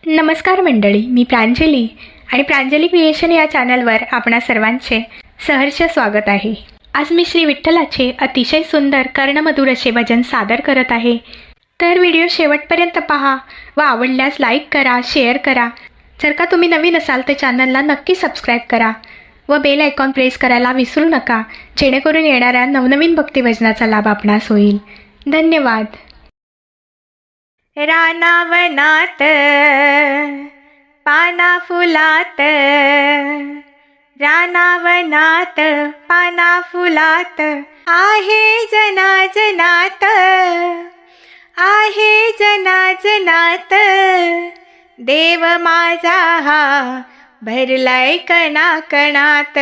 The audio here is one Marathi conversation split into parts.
नमस्कार मंडळी, मी प्रांजली आणि प्रांजली क्रिएशन या चॅनलवर आपणा सर्वांचे सहर्ष स्वागत आहे। आज मी श्री विठ्ठलाचे अतिशय सुंदर कर्णमधुर असे भजन सादर करत आहे। तर व्हिडिओ शेवटपर्यंत पहा व आवडल्यास लाईक करा, शेअर करा। जर का तुम्ही नवीन असाल तर चॅनलला नक्की सबस्क्राईब करा व बेल आयकॉन प्रेस करायला विसरू नका, जेणेकरून येणाऱ्या नवनवीन भक्तिभजनाचा लाभ आपणास होईल। धन्यवाद। रानावनात पाना फुलात, रानावनात पाना फुलात आहे जनाजनात, आहे जनाजनात देव माझा हा भरलाय कणाकणात,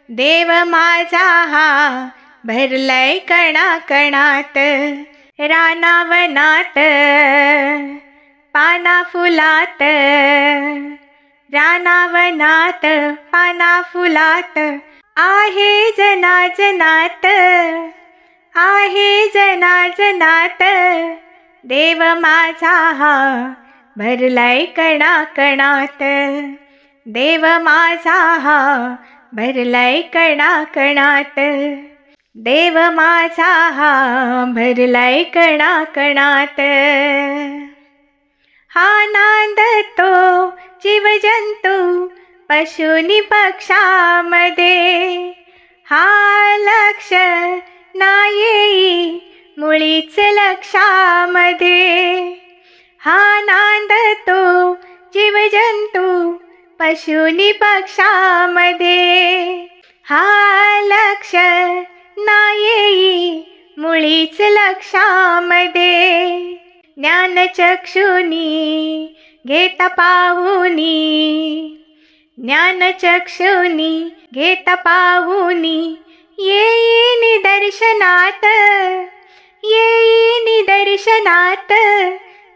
देव माझा हा भरलाय कणाकणात। रानावनात पाना फुलात, रानावनात पाना फुलात आहे जनाजनात, आहे जनाजनात देव माझा हा भरलाय कणाकणात, देव माझा हा भरलाय कणाकणात, देव माझा हा भरलाय कणाकणात। हा नांदतो जीवजंतू पशुनी पक्षामध्ये, हा लक्ष नाही मुळीच लक्षामध्ये, हा नांदतो जीवजंतू पशुनी पक्षामध्ये, हा लक्ष नाही मुळीच लक्षामध्ये। ज्ञानचक्षुनी घेता पाहुनी, ज्ञानचक्षुनी घेता पाहुनी येई निदर्शनात, येई निदर्शनात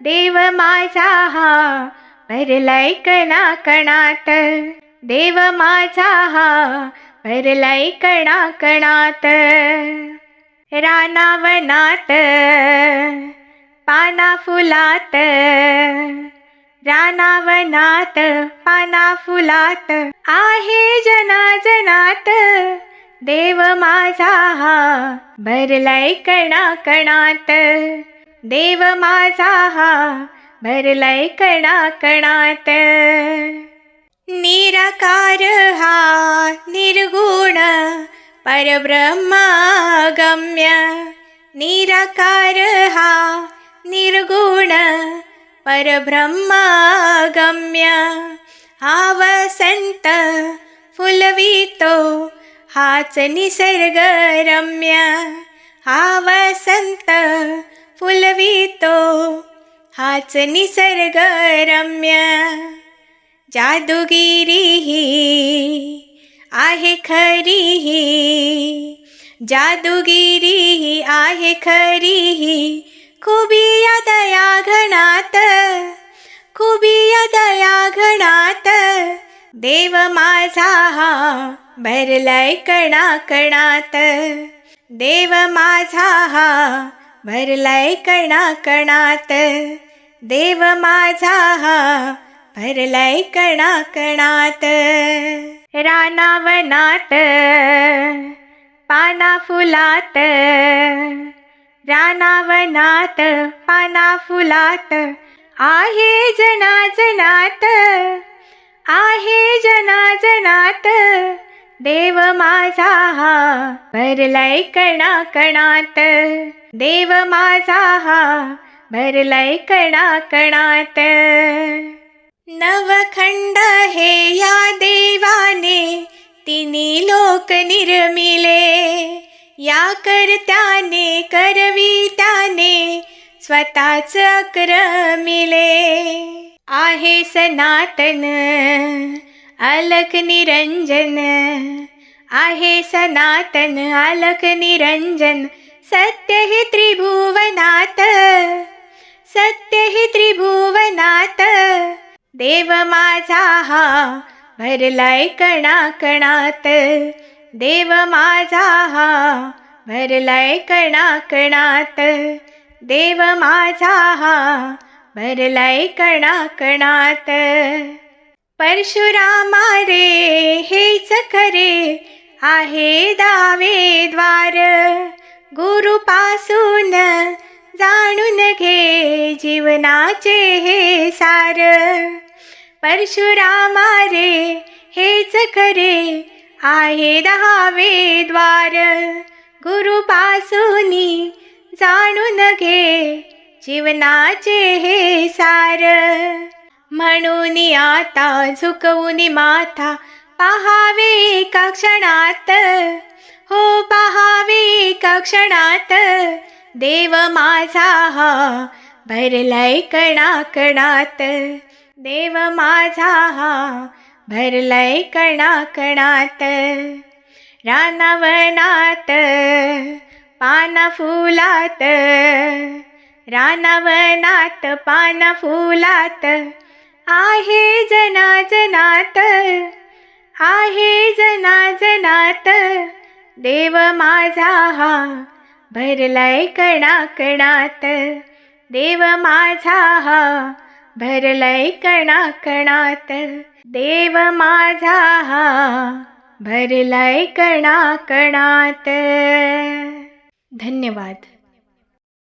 देव माझा हा भरलाय कणाकणात, देव माझा हा भरलाय कणाकणात। रानावनात पाना फुलात, रानावनात पाना फुलात आहे जनाजनात देव माझा हा भरलाय कणाकणात, देव माझा हा भरलाय कणाकणात। निराकार हा निर्गुण परब्रह्मगम्य, निराकार हा निर्गुण परब्रह्मगम्य, हा वसंत फुलवितो हाच निसर्गरम्य, हा वसंत फुलवितो हाच निसर्गरम्य। जादूगिरी ही आहे खरी ही, जादूगिरी ही आहे खरी ही खुबिया दया घनात, खुबिया दया घनात देव माझा हा भरलाय कणाकणात, देव माझा हा भरलाय कणाकणात, देव माझा हा भरलाय कणाकणात। रानावनात पाना फुलात, रानावनात पाना फुलात आहे जनाजनात, आहे जनाजनात देव माझा हा भरलाय कणाकणात, देव माझा हा भरलाय कणाकणात। नवखंड हे या देवाने तिन्ही लोक निर्मिले, या करत्याने करवित्याने स्वतःच अक्रमिले। आहे सनातन अलख निरंजन, आहे सनातन अलख निरंजन सत्य हे त्रिभुवनात, सत्य हे त्रिभुवनात देव माझा हा भरलाय कणाकणात, देव माझा हा भरलाय कणाकणात, देव माझा हा भरलाय कणाकणात. परशुरामा रे हेच खरे आहे दावे द्वार. गुरुपासून जाणून घे जीवनाचे हे सार. परशुरामा रे हेच खरे आहे दहावे द्वार. गुरुपासूनी जाणून घे जीवनाचे हे सार. म्हणून आता झुकवून माथा पहावे एका क्षणात. हो पहावे एका क्षणात. देव माझा हा भरलाय कणाकणात. देव माझा हा भरलाय कणाकणात. रानावनात पाना फुलात. रानावनात पाना फुलात आहे जनाजनात. आहे जनाजनात. देव माझा हा भरलाय कणाकणात. देव माझा हा भरलाय कणाकणात. देव माझा हा भरलाय कणाकणात. धन्यवाद.